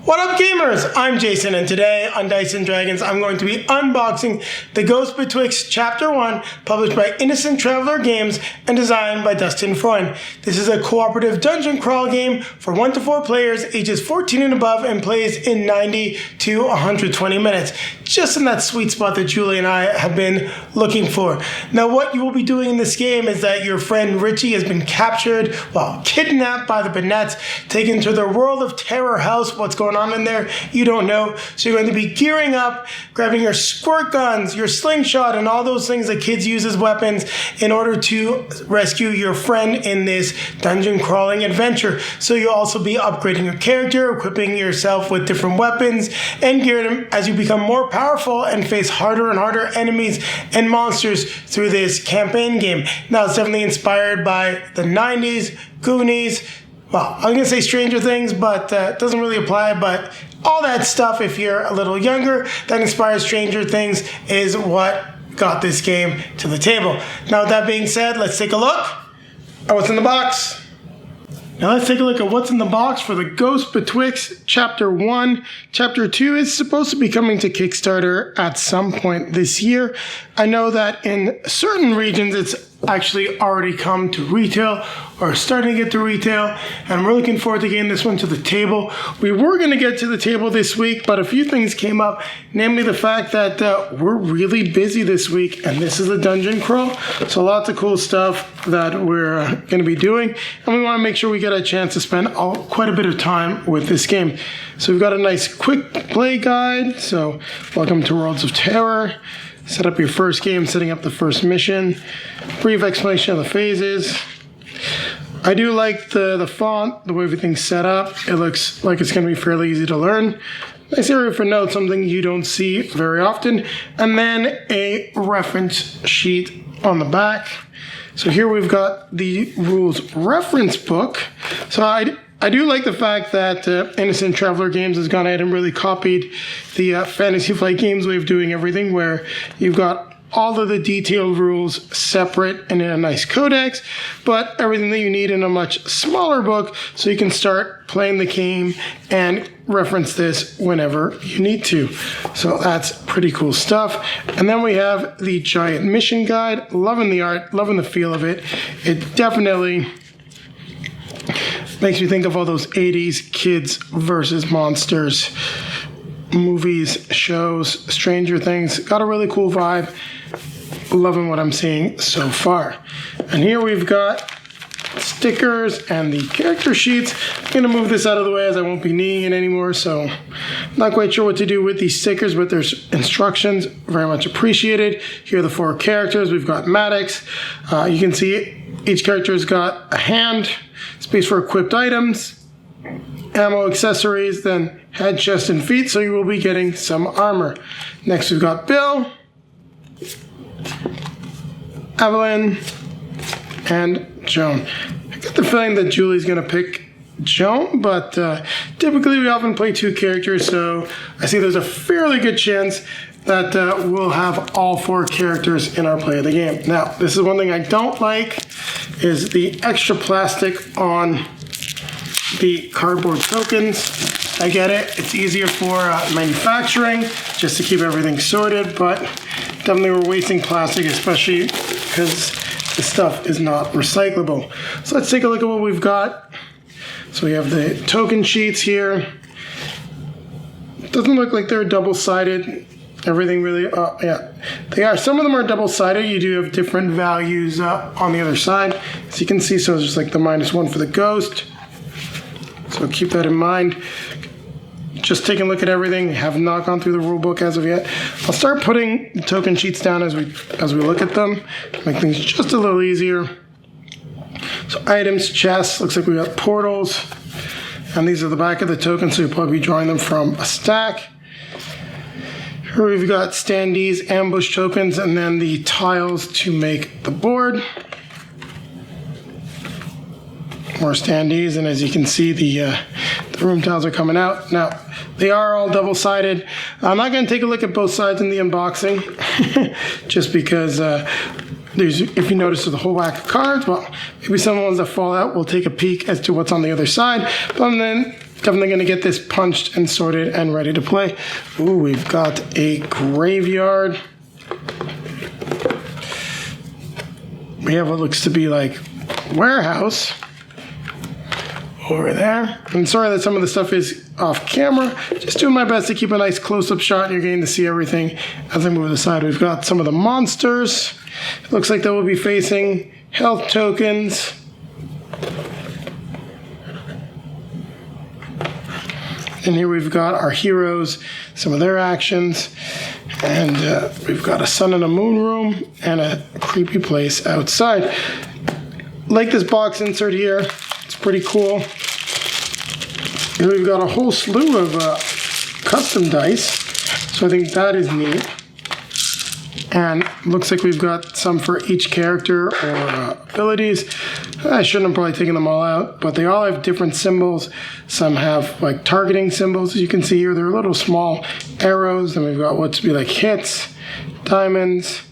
What up, gamers? I'm Jason, and today on Dice & Dragons, I'm going to be unboxing the Ghosts Betwixt Chapter 1, published by Innocent Traveler Games and designed by Dustin Freund. This is a cooperative dungeon crawl game for 1 to 4 players, ages 14 and above, and plays in 90 to 120 minutes. Just in that sweet spot that Julie and I have been looking for. Now, what you will be doing in this game is that your friend Richie has been captured, kidnapped by the Bennerts, taken to their world of terror house. What's going on in there, you don't know. So you're going to be gearing up, grabbing your squirt guns, your slingshot, and all those things that kids use as weapons in order to rescue your friend in this dungeon crawling adventure. So you'll also be upgrading your character, equipping yourself with different weapons, and gearing them as you become more powerful and face harder and harder enemies and monsters through this campaign game. Now, it's definitely inspired by the 90s, Goonies, I'm going to say Stranger Things, but it doesn't really apply, but all that stuff, if you're a little younger, that inspires Stranger Things is what got this game to the table. Now, with that being said, let's take a look at what's in the box. Now let's take a look at what's in the box for the Ghosts Betwixt Chapter 1. Chapter 2 is supposed to be coming to Kickstarter at some point this year. I know that in certain regions it's actually already come to retail or starting to get to retail, and we're looking forward to getting this one to the table. We were going to get to the table this week, but a few things came up, namely the fact that we're really busy this week, and this is a dungeon crawl, so lots of cool stuff that we're going to be doing, and we want to make sure we get a chance to spend quite a bit of time with this game. So we've got a nice quick play guide. So welcome to Worlds of Terror. Set up your first game, setting up the first mission. Brief explanation of the phases. I do like the font, the way everything's set up. It looks like it's going to be fairly easy to learn. Nice area for notes, something you don't see very often. And then a reference sheet on the back. So here we've got the rules reference book. So I do like the fact that Innocent Traveler Games has gone ahead and really copied the Fantasy Flight Games way of doing everything, where you've got all of the detailed rules separate and in a nice codex, but everything that you need in a much smaller book so you can start playing the game and reference this whenever you need to. So that's pretty cool stuff. And then we have the giant mission guide. Loving the art, loving the feel of it. It definitely makes me think of all those 80s kids versus monsters movies, shows, Stranger Things. Got a really cool vibe. Loving what I'm seeing so far. And here we've got stickers and the character sheets. I'm going to move this out of the way as I won't be needing it anymore, so I'm not quite sure what to do with these stickers, but there's instructions. Very much appreciated. Here are the 4 characters. We've got Maddox. You can see each character has got a hand, space for equipped items, ammo, accessories, then head, chest, and feet, so you will be getting some armor. Next we've got Bill, Avelynn, and Joan. I got the feeling that Julie's going to pick Joan, but typically we often play 2 characters, so I see there's a fairly good chance that we'll have all 4 characters in our play of the game. Now, this is one thing I don't like, is the extra plastic on the cardboard tokens. I get it, it's easier for manufacturing, just to keep everything sorted, but definitely we're wasting plastic, especially because the stuff is not recyclable. So let's take a look at what we've got. So we have the token sheets here. It doesn't look like they're double-sided. Everything really, yeah, they are. Some of them are double-sided. You do have different values on the other side. As you can see, so it's just like the -1 for the ghost. So keep that in mind. Just taking a look at everything. Have not gone through the rule book as of yet. I'll start putting the token sheets down as we look at them. Make things just a little easier. So items, chests, looks like we got portals. And these are the back of the tokens, so you'll probably be drawing them from a stack. Here we've got standees, ambush tokens, and then the tiles to make the board. More standees, and as you can see, the room tiles are coming out. Now, they are all double-sided. I'm not going to take a look at both sides in the unboxing, just because if you notice there's a whole whack of cards, maybe some of the ones that fall out, we'll take a peek as to what's on the other side. But then definitely going to get this punched and sorted and ready to play. Ooh, we've got a graveyard. We have what looks to be like warehouse over there. I'm sorry that some of the stuff is off camera. Just doing my best to keep a nice close-up shot, and you're getting to see everything as I move aside. We've got some of the monsters. It looks like they will be facing health tokens. And here we've got our heroes, some of their actions. And we've got a sun and a moon room and a creepy place outside. Like this box insert here. It's pretty cool. And we've got a whole slew of custom dice. So I think that is neat. And looks like we've got some for each character or abilities. I shouldn't have probably taken them all out, but they all have different symbols. Some have like targeting symbols, as you can see here. They're little small arrows. Then we've got what to be like hits, diamonds,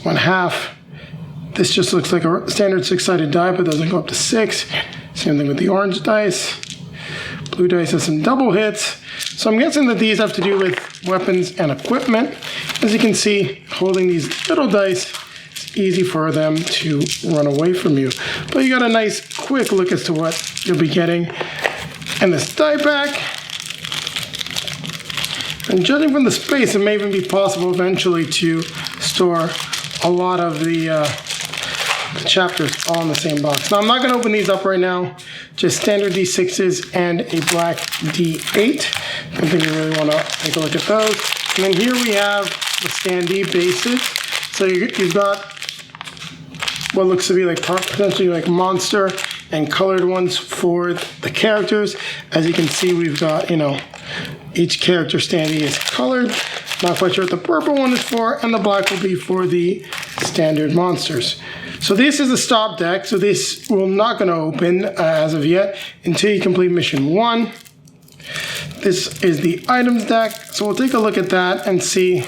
1/2. This just looks like a standard 6-sided die, but doesn't go up to 6. Same thing with the orange dice. Blue dice has some double hits. So I'm guessing that these have to do with weapons and equipment. As you can see, holding these little dice, it's easy for them to run away from you. But you got a nice quick look as to what you'll be getting in this die pack. And judging from the space, it may even be possible eventually to store a lot of the chapters all in the same box. Now I'm not going to open these up right now, just standard D6s and a black D8. I think you really want to take a look at those. And then here we have the standee bases. So you've got what looks to be like potentially like monster and colored ones for the characters. As you can see, we've got, each character standee is colored. Not quite sure what the purple one is for, and the black will be for the standard monsters. So this is a stop deck, so this will not going to open as of yet until you complete mission 1. This is the items deck, so we'll take a look at that and see,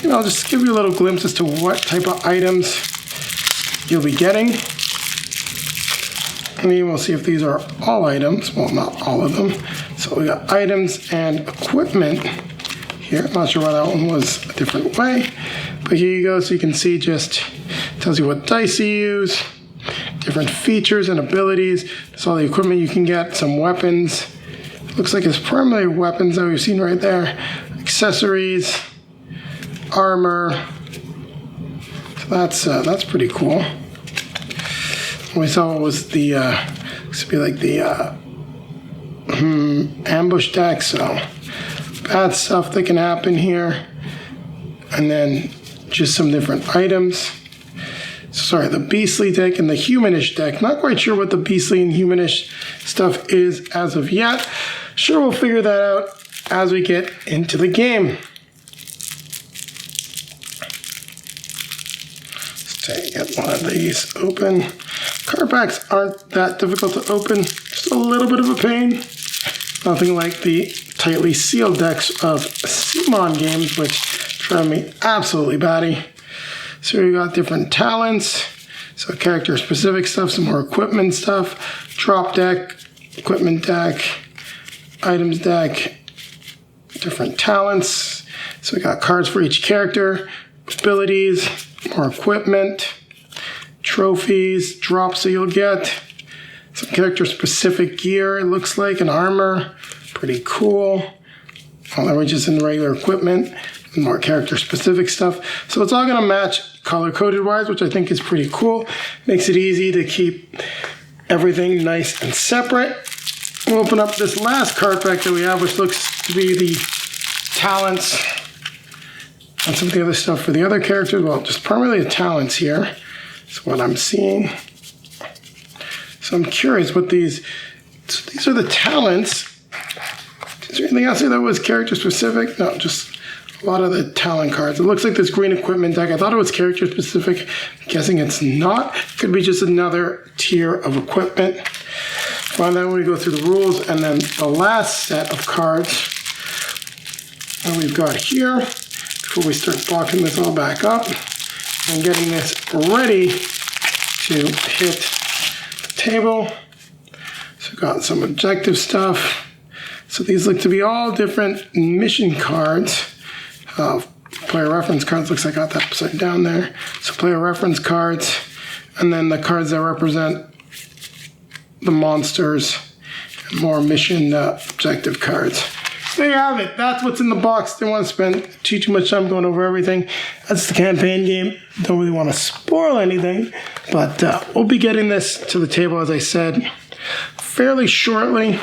just give you a little glimpse as to what type of items you'll be getting. And then we'll see if these are all items. Well, not all of them. So we got items and equipment here. I'm not sure why that one was a different way. But here you go, so you can see just tells you what dice you use, different features and abilities. That's all the equipment you can get, some weapons. Looks like it's primarily weapons that we've seen right there. Accessories, armor. So that's pretty cool. We saw what was the looks to be like the ambush deck, so bad stuff that can happen here. And then just some different items. Sorry, the beastly deck and the humanish deck. Not quite sure what the beastly and humanish stuff is as of yet. Sure, we'll figure that out as we get into the game. Let's get one of these open. Card packs aren't that difficult to open. Just a little bit of a pain. Nothing like the tightly sealed decks of Simon games, which drive me absolutely batty. So we got different talents, so character specific stuff, some more equipment stuff, drop deck, equipment deck, items deck, different talents. So we got cards for each character, abilities, more equipment, trophies, drops that you'll get, some character specific gear, it looks like, and armor, pretty cool. All that just in the regular equipment. More character specific stuff. So it's all going to match color coded wise, which I think is pretty cool. Makes it easy to keep everything nice and separate. We'll open up this last card pack that we have, which looks to be the talents and some of the other stuff for the other characters. Well, just primarily the talents here is what I'm seeing. So I'm curious what these are the talents. Is there anything else here that was character specific? No, just a lot of the talent cards. It looks like this green equipment deck. I thought it was character specific. I'm guessing it's not. Could be just another tier of equipment. Well, then we go through the rules, and then the last set of cards that we've got here, before we start boxing this all back up and getting this ready to hit the table. So we've got some objective stuff. So these look to be all different mission cards. Player reference cards, looks like I got that upside down there. So player reference cards, and then the cards that represent the monsters, and more mission objective cards. There you have it. That's what's in the box. Didn't want to spend too much time going over everything. That's the campaign game. Don't really want to spoil anything, but we'll be getting this to the table, as I said, fairly shortly.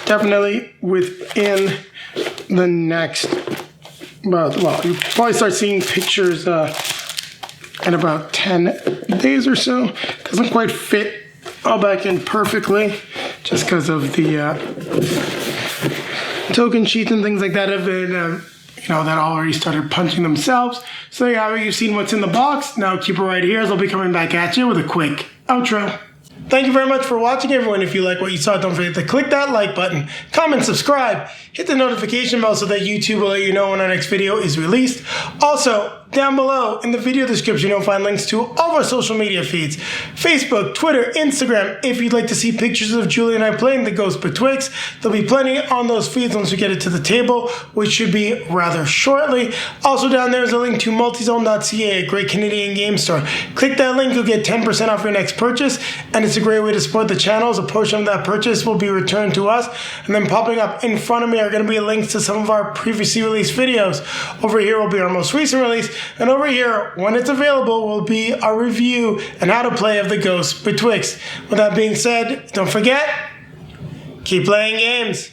Definitely within the next, well, you'll probably start seeing pictures in about 10 days or so. Doesn't quite fit all back in perfectly, just because of the token sheets and things like that have been, that already started punching themselves. So there you have it. You've seen what's in the box. Now keep it right here, as I'll be coming back at you with a quick outro. Thank you very much for watching, everyone. If you like what you saw, don't forget to click that like button, comment, subscribe, hit the notification bell so that YouTube will let you know when our next video is released. Also, down below in the video description, you'll find links to all of our social media feeds: Facebook, Twitter, Instagram. If you'd like to see pictures of Julie and I playing the Ghosts Betwixt, there'll be plenty on those feeds once we get it to the table, which should be rather shortly. Also down there is a link to multizone.ca, a great Canadian game store. Click that link, you'll get 10% off your next purchase, and it's a great way to support the channel, as a portion of that purchase will be returned to us. And then popping up in front of me are going to be links to some of our previously released videos. Over here will be our most recent release, and over here, when it's available, will be our review and how to play of the Ghosts Betwixt. With that being said, don't forget, keep playing games.